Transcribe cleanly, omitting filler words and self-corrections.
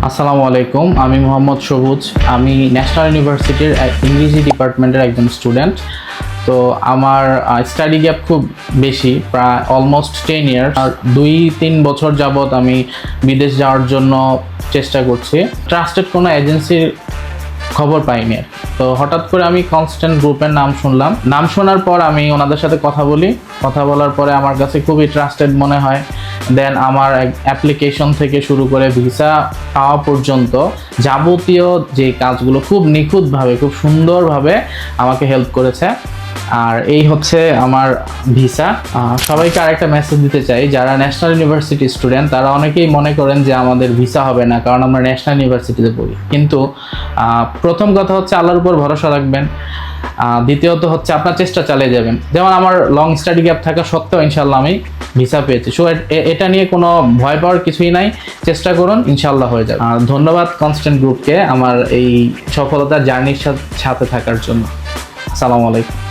আসসালামু আলাইকুম, আমি মোহাম্মদ সবুজ। আমি ন্যাশনাল ইউনিভার্সিটির ইংরেজি ডিপার্টমেন্টের একজন স্টুডেন্ট। তো আমার স্টাডি গ্যাপ খুব বেশি, প্রায় অলমোস্ট 10 ইয়ার। আর 2-3 বছর যাবৎ আমি বিদেশ যাওয়ার জন্য চেষ্টা করছি। ট্রাস্টেড কোনো এজেন্সির খবর পাইনি আর। তো হঠাৎ করে আমি কনস্ট্যান্ট গ্রুপের নাম শুনলাম। নাম শোনার পর আমি ওনাদের সাথে কথা বলি। কথা বলার পরে আমার কাছে খুবই ট্রাস্টেড মনে হয়। দেন আমার অ্যাপ্লিকেশন থেকে শুরু করে ভিসা পাওয়া পর্যন্ত যাবতীয় যে কাজগুলো খুব নিখুঁতভাবে, খুব সুন্দরভাবে আমাকে হেল্প করেছে। আর এই হচ্ছে আমার ভিসা। সবাইকে আরেকটা মেসেজ দিতে চাই, যারা ন্যাশনাল ইউনিভার্সিটি স্টুডেন্ট তারা অনেকেই মনে করেন যে আমাদের ভিসা হবে না, কারণ আমরা ন্যাশনাল ইউনিভার্সিটিতে পড়ি। কিন্তু প্রথম কথা হচ্ছে আল্লাহর উপর ভরসা রাখবেন। দ্বিতীয়ত হচ্ছে আপনার চেষ্টা চালিয়ে যাবেন। যেমন আমার লং স্টাডি গ্যাপ থাকা সত্ত্বেও ইনশাল্লাহ আমি ভিসা পেয়েছি। সো এটা নিয়ে কোনো ভয় পাওয়ার কিছুই নাই, চেষ্টা করুন, ইনশাল্লাহ হয়ে যাবে। ধন্যবাদ কনস্ট্যান্ট গ্রুপকে আমার এই সফলতার জার্নির সাথে থাকার জন্য। আসসালামু আলাইকুম।